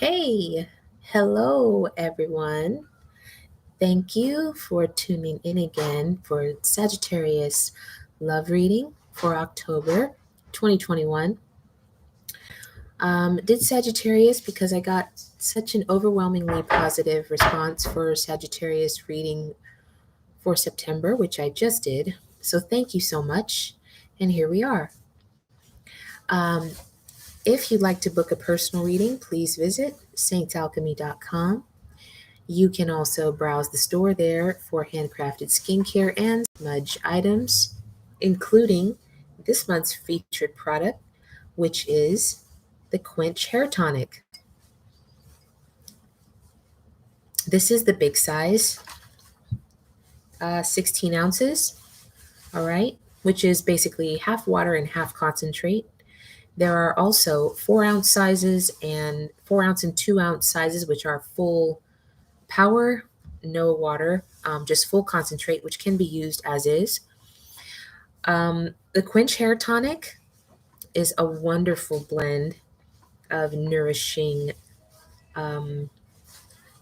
Hey, hello everyone. Thank you for tuning in again for Sagittarius Love Reading for October 2021. Did Sagittarius because I got such an overwhelmingly positive response for Sagittarius reading for September, which I just did. So thank you so much. And here we are. Um, if you'd like to book a personal reading, please visit saintsalchemy.com. You can also browse the store there for handcrafted skincare and smudge items, including this month's featured product, which is the Quench Hair Tonic. This is the big size, 16 ounces, all right, which is basically half water and half concentrate. There are also 4-ounce sizes and 4-ounce and 2-ounce sizes, which are full power, no water, just full concentrate, which can be used as is. The Quench Hair Tonic is a wonderful blend of nourishing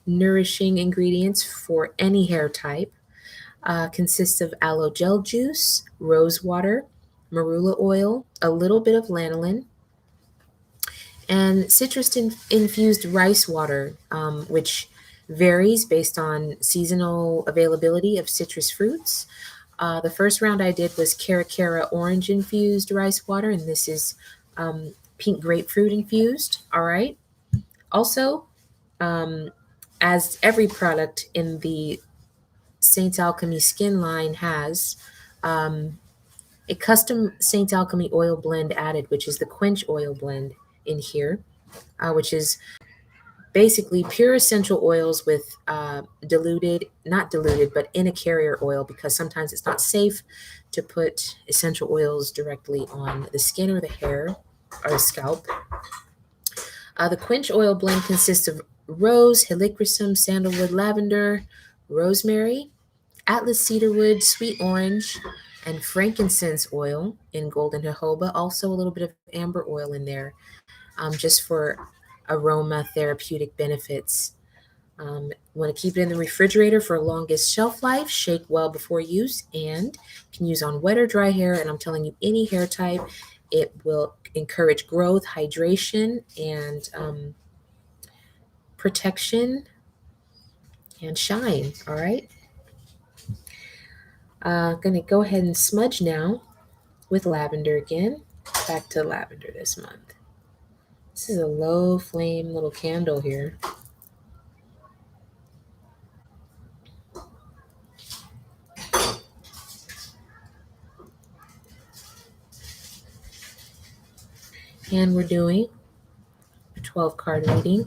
ingredients for any hair type. Consists of aloe gel juice, rose water, marula oil, a little bit of lanolin, and citrus infused rice water, which varies based on seasonal availability of citrus fruits. The first round I did was Cara orange infused rice water, and this is pink grapefruit infused. All right. Also, as every product in the Saints Alchemy skin line has, a custom Saints Alchemy oil blend added, which is the Quench oil blend in here, which is basically pure essential oils with not diluted, but in a carrier oil, because sometimes it's not safe to put essential oils directly on the skin or the hair or the scalp. The Quench oil blend consists of rose, helichrysum, sandalwood, lavender, rosemary, atlas cedarwood, sweet orange, and frankincense oil in golden jojoba. Also a little bit of amber oil in there, just for aroma therapeutic benefits. Want to keep it in the refrigerator for longest shelf life. Shake well before use, and can use on wet or dry hair. And I'm telling you, any hair type, it will encourage growth, hydration, and protection and shine. All right. Gonna go ahead and smudge now with lavender again. Back to lavender this month. This is a low flame little candle here. And we're doing a 12-card reading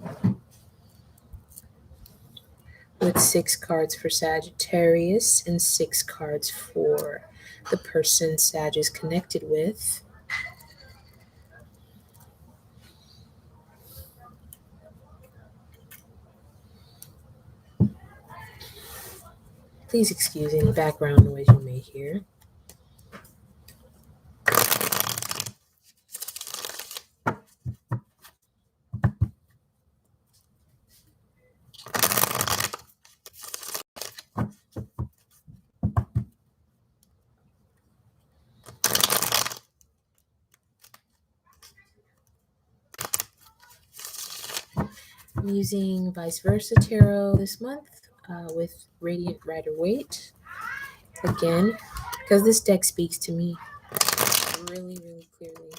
with 6 cards for Sagittarius and 6 cards for the person Sag is connected with. Please excuse any background noise you may hear. I'm using Vice Versa Tarot this month with Radiant Rider-Waite. Again, because this deck speaks to me really, really clearly.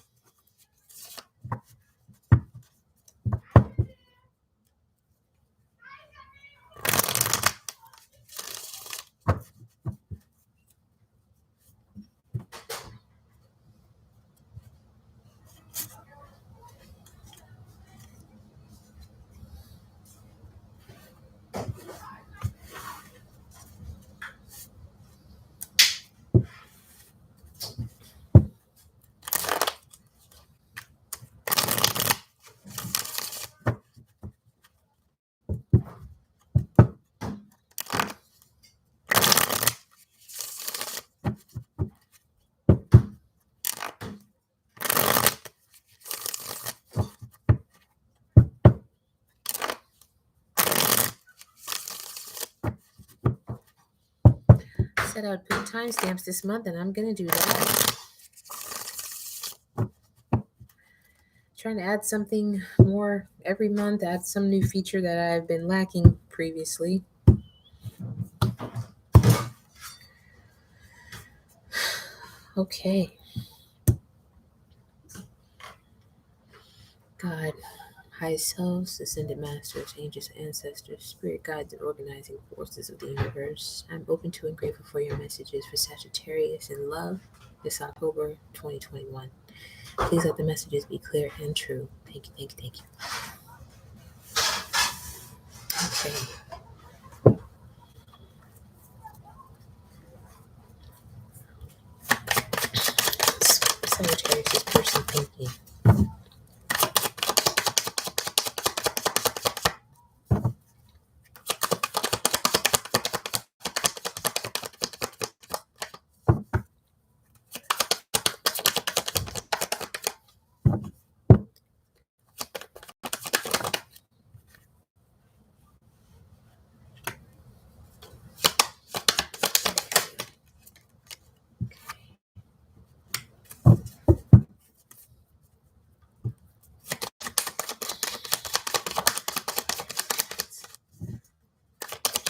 said I would put timestamps this month, and I'm going to do that. Trying to add something more every month, add some new feature that I've been lacking previously. Okay. God, high selves, ascended masters, angels, ancestors, spirit guides, and organizing forces of the universe. I'm open to and grateful for your messages for Sagittarius in love this October 2021. Please let the messages be clear and true. Thank you, thank you, thank you. Okay. Sagittarius' person thinking.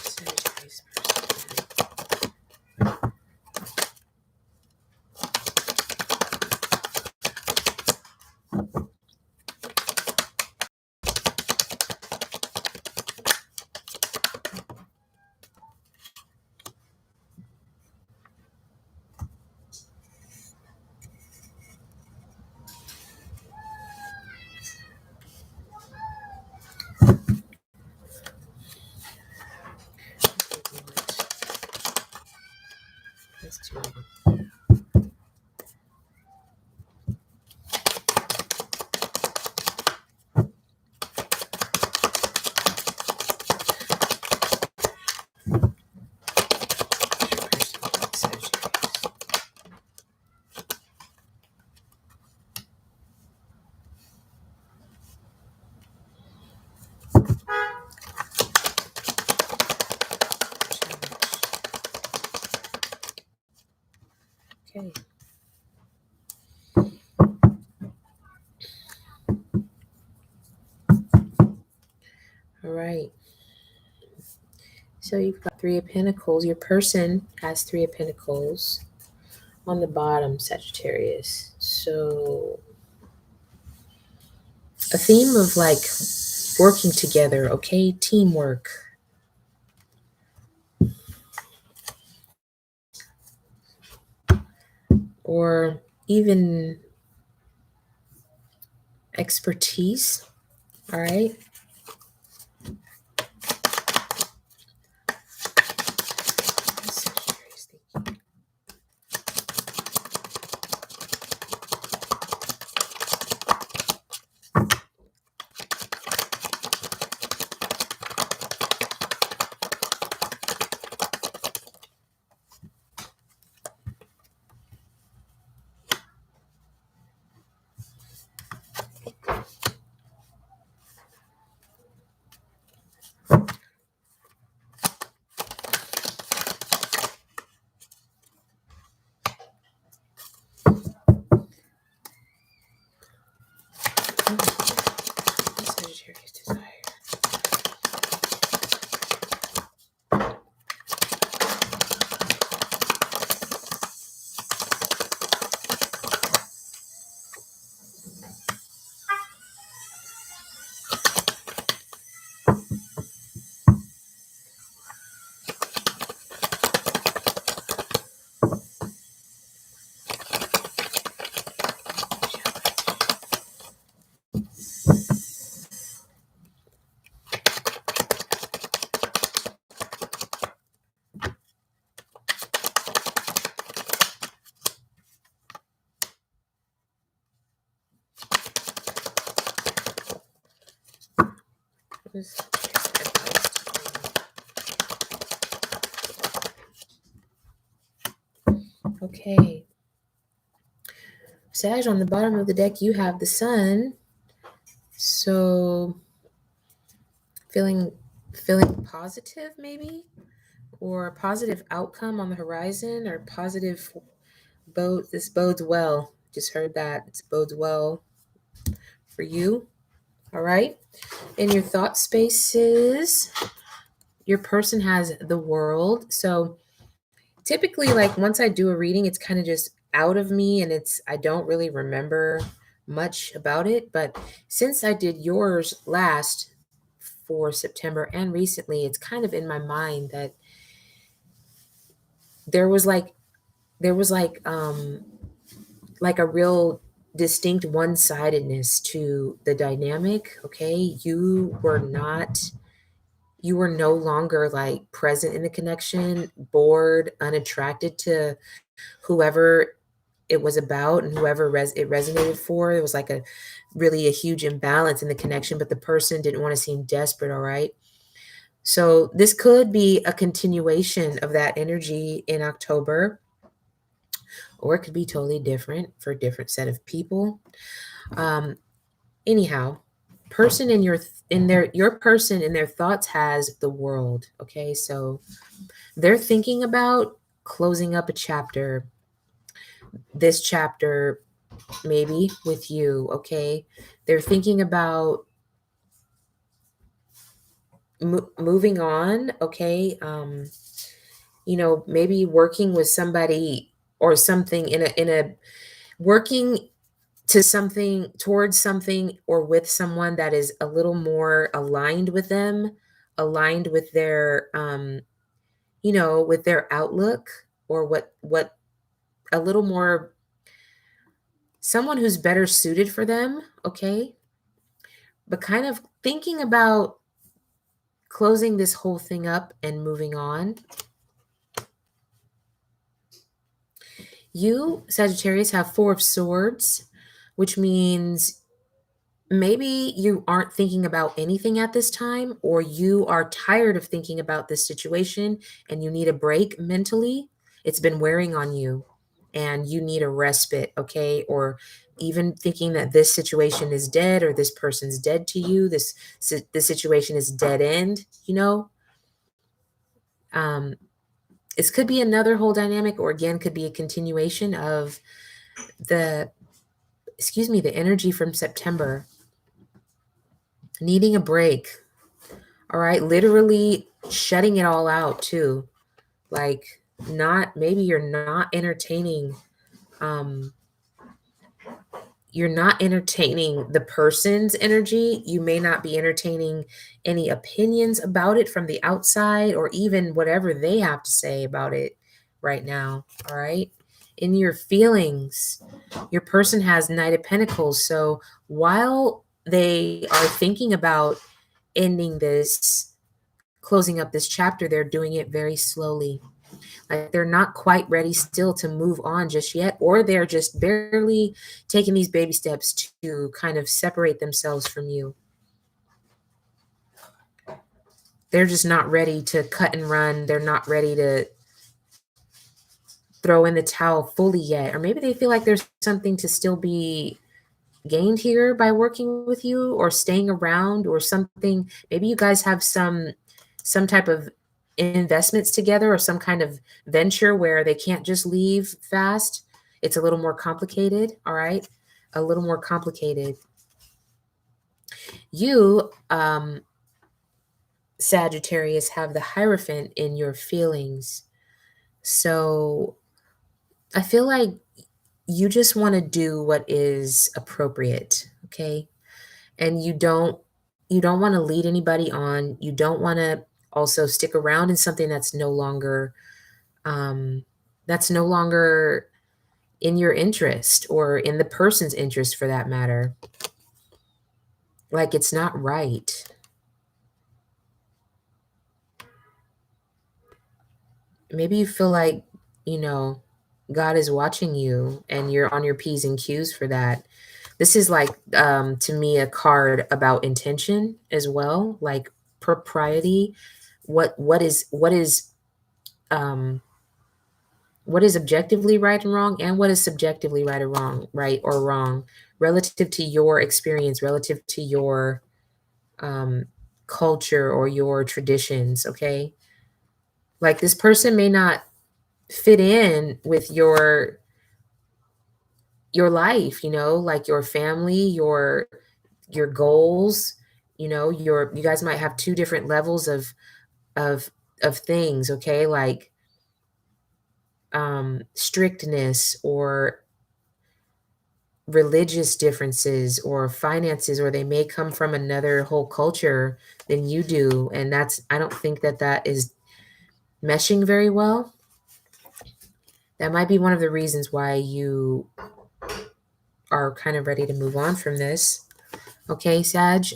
Sagittarius person. Let's do it. Okay. All right. So you've got Three of Pentacles. Your person has Three of Pentacles on the bottom, Sagittarius. So a theme of like working together, okay? Teamwork. Or even expertise, all right? Sagittarius thinking. Sagittarius desire. Okay. Sag, on the bottom of the deck, you have the sun. So feeling positive, maybe? or a positive outcome on the horizon, or positive this bodes well. Just heard that. It bodes well for you. All right. In your thought spaces, your person has the world. So typically, like, once I do a reading, it's kind of just out of me, and I don't really remember much about it. But since I did yours last for September and recently, it's kind of in my mind that there was like there was like a real distinct one-sidedness to the dynamic. Okay, you were no longer like present in the connection, bored, unattracted to whoever it was about and whoever it resonated for. It was like a huge imbalance in the connection, but the person didn't want to seem desperate. All right. So this could be a continuation of that energy in October, or it could be totally different for a different set of people. Um, anyhow, person in your person in their thoughts has the world. Okay, so they're thinking about closing up a chapter. This chapter, maybe with you. Okay, they're thinking about moving on. Okay, maybe working with somebody or something in a working to something, towards something, or with someone that is a little more aligned with them, aligned with their with their outlook, or what a little more, someone who's better suited for them. Okay, but kind of thinking about closing this whole thing up and moving on. You, Sagittarius, have Four of Swords, which means maybe you aren't thinking about anything at this time, or you are tired of thinking about this situation and you need a break mentally. It's been wearing on you and you need a respite. Okay, or even thinking that this situation is dead, or this person's dead to you, this situation is dead end. um this could be another whole dynamic, or again could be a continuation of the the energy from September. Needing a break. All right, literally shutting it all out too. Like, not, maybe um you're not entertaining the person's energy. You may not be entertaining any opinions about it from the outside, or even whatever they have to say about it right now. All right. In your feelings, your person has Knight of Pentacles. So while they are thinking about ending this, closing up this chapter, they're doing it very slowly. Like, they're not quite ready still to move on just yet, or they're just barely taking these baby steps to kind of separate themselves from you. They're just not ready to cut and run. They're not ready to throw in the towel fully yet. Or maybe they feel like there's something to still be gained here by working with you or staying around, or something. Maybe you guys have some type of investments together, or some kind of venture where they can't just leave fast. It's a little more complicated. All right, a little more complicated. You, Sagittarius, have the Hierophant in your feelings. So I feel like you just want to do what is appropriate. Okay, and you don't want to lead anybody on. You don't want to also stick around in something that's no longer in your interest, or in the person's interest for that matter. Like, it's not right. Maybe you feel like, God is watching you and you're on your P's and Q's for that. This is like, to me, a card about intention as well, like propriety. Um what is objectively right and wrong, and what is subjectively right or wrong, relative to your experience, relative to your um culture or your traditions. Okay, Like this person may not fit in with your life, like your family, your goals, you guys might have two different levels of of things, okay? Like strictness or religious differences or finances, or they may come from another whole culture than you do, and I don't think that is meshing very well. That might be one of the reasons why you are kind of ready to move on from this. Okay, Sag.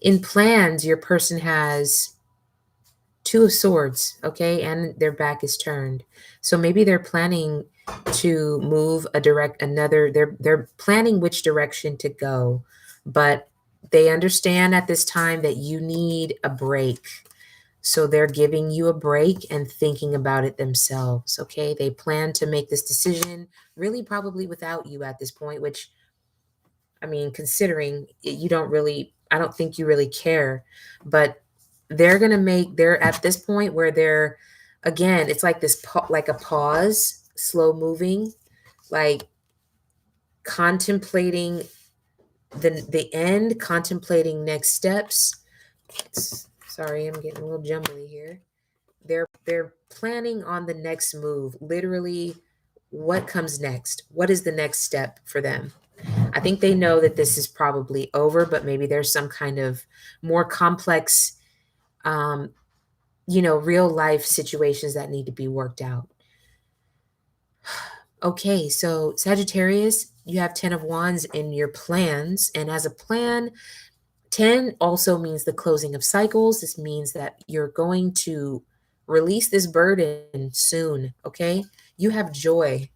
In plans, your person has Two of Swords, okay, and their back is turned. So maybe they're planning to move they're planning which direction to go, but they understand at this time that you need a break. So they're giving you a break and thinking about it themselves, okay? They plan to make this decision really probably without you at this point, which, I mean, considering you don't really, I don't think you really care, but they're at this point where they're, again, it's like like a pause, slow moving, like contemplating the end, contemplating next steps. Sorry, I'm getting a little jumbly here. They're planning on the next move, literally what comes next. What is the next step for them? I think they know that this is probably over, but maybe there's some kind of more complex, real life situations that need to be worked out. Okay, so Sagittarius, you have 10 of Wands in your plans. And as a plan, 10 also means the closing of cycles. This means that you're going to release this burden soon, okay? You have joy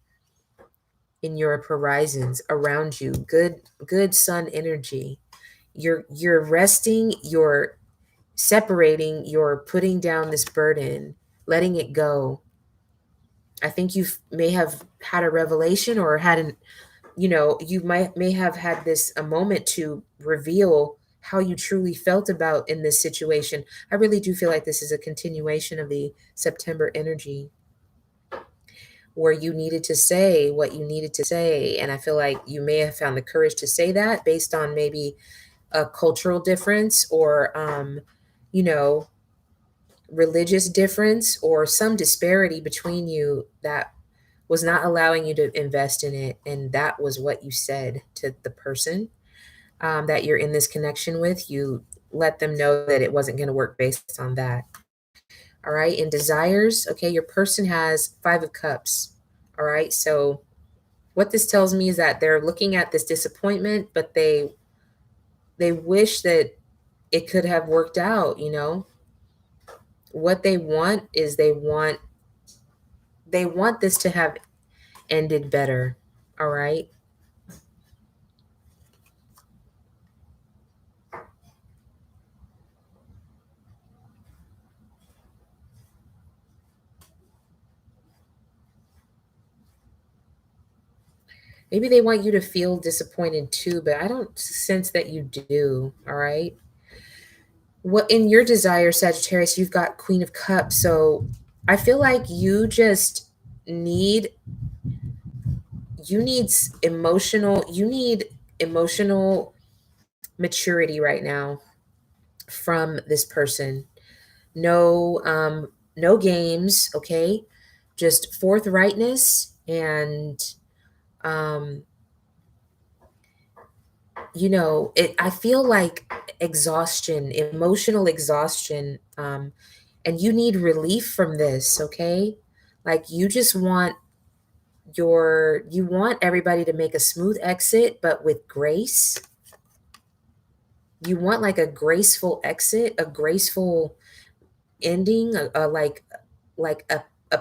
in your horizons around you. Good sun energy. You're resting, you're separating, you're putting down this burden, letting it go. I think you may have had a revelation or had you may have had a moment to reveal how you truly felt about in this situation. I really do feel like this is a continuation of the September energy where you needed to say what you needed to say. And I feel like you may have found the courage to say that based on maybe a cultural difference or, you know, religious difference or some disparity between you that was not allowing you to invest in it. And that was what you said to the person that you're in this connection with. You let them know that it wasn't going to work based on that. All right. In desires, okay, your person has 5 of Cups. All right. So what this tells me is that they're looking at this disappointment, but they wish that it could have worked out, What they want is they want this to have ended better. All right. Maybe they want you to feel disappointed too, but I don't sense that you do. All right. What in your desire, Sagittarius, you've got Queen of Cups. So I feel like need you need emotional maturity right now from this person. No games, okay? Just forthrightness and um I feel like exhaustion, emotional exhaustion, and you need relief from this, okay? Like you want everybody to make a smooth exit, but with grace. You want like a graceful exit, a graceful ending, a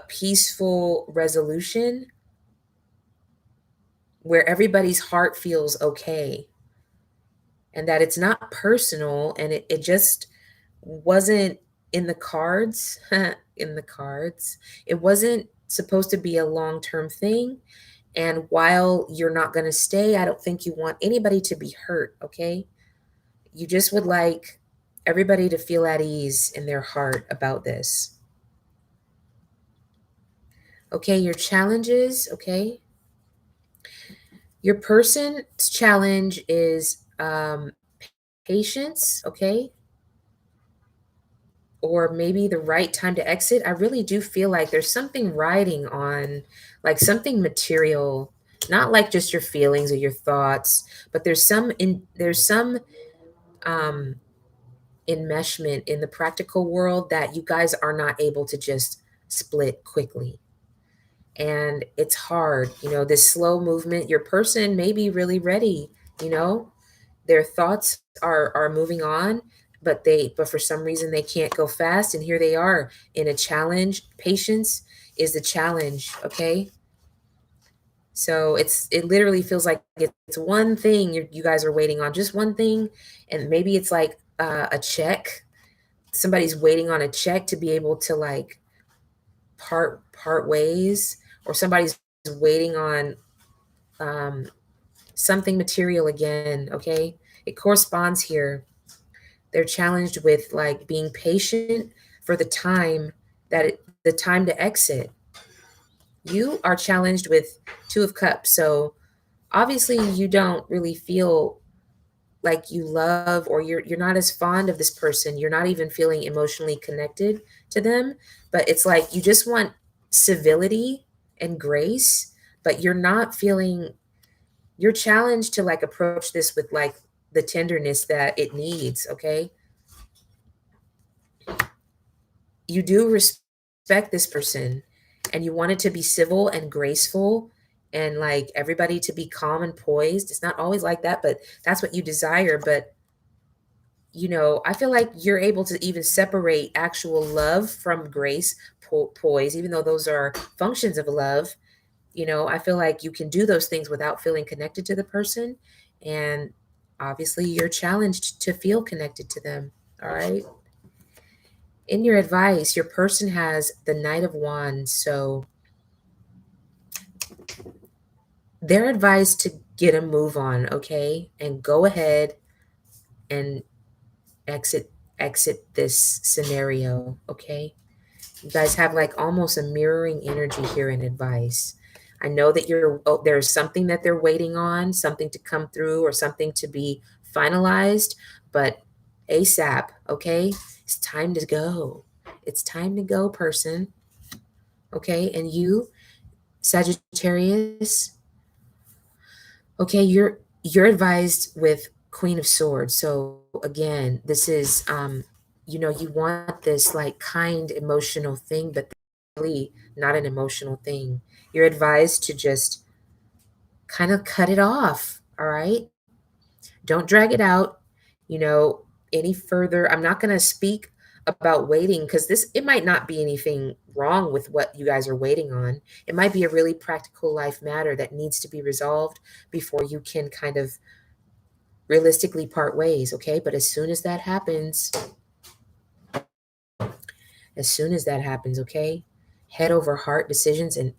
peaceful resolution where everybody's heart feels okay and that it's not personal and it just wasn't in the cards. In the cards, it wasn't supposed to be a long-term thing. And while you're not going to stay, I don't think you want anybody to be hurt, okay? You just would like everybody to feel at ease in their heart about this. Okay, your challenges, okay? Your person's challenge is patience, okay? Or maybe the right time to exit. I really do feel like there's something riding on, like something material, not like just your feelings or your thoughts, but there's some um enmeshment in the practical world that you guys are not able to just split quickly. And it's hard, this slow movement. Your person may be really ready, you know, their thoughts are moving on, but for some reason they can't go fast, and here they are in a challenge. Patience is the challenge, okay? So it literally feels like it's one thing you guys are waiting on, just one thing. And maybe it's like a check. Somebody's waiting on a check to be able to like part ways, or somebody's waiting on um, something material again, okay? It corresponds here. They're challenged with like being patient for the time to exit. You are challenged with Two of Cups. So obviously you don't really feel like you love, or you're not as fond of this person. You're not even feeling emotionally connected to them, but it's like you just want civility and grace, but you're challenged to like approach this with like the tenderness that it needs, okay? You do respect this person, and you want it to be civil and graceful, and like everybody to be calm and poised. It's not always like that, but that's what you desire. But I feel like you're able to even separate actual love from grace, poise, even though those are functions of love. I feel like you can do those things without feeling connected to the person. And obviously, you're challenged to feel connected to them. All right. In your advice, your person has the Knight of Wands. So they're advised to get a move on, okay? And go ahead and exit this scenario, okay? You guys have like almost a mirroring energy here in advice. I know that there's something that they're waiting on, something to come through or something to be finalized, but ASAP, okay? It's time to go. It's time to go, person. Okay? And you, Sagittarius, okay, you're advised with Queen of Swords. So again, this is you want this like kind emotional thing, but really not an emotional thing. You're advised to just kind of cut it off, all right? Don't drag it out, you know, any further. I'm not going to speak about waiting, because it might not be anything wrong with what you guys are waiting on. It might be a really practical life matter that needs to be resolved before you can kind of realistically part ways, okay? But as soon as that happens, okay? Head over heart decisions, and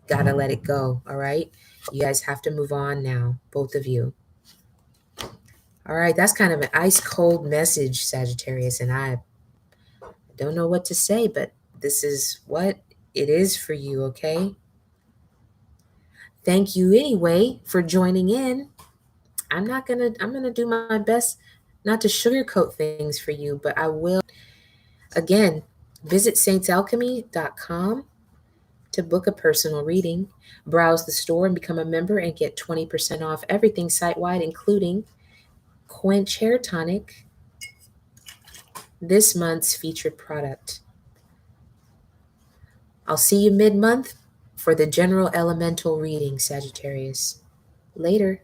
gotta let it go, all right? You guys have to move on now, both of you. All right, that's kind of an ice cold message, Sagittarius, and I don't know what to say, but this is what it is for you, okay? Thank you anyway for joining in. I'm gonna do my best not to sugarcoat things for you, but I will. Again, visit saintsalchemy.com to book a personal reading. Browse the store and become a member and get 20% off everything site-wide, including Quench Hair Tonic, this month's featured product. I'll see you mid-month for the general elemental reading, Sagittarius. Later.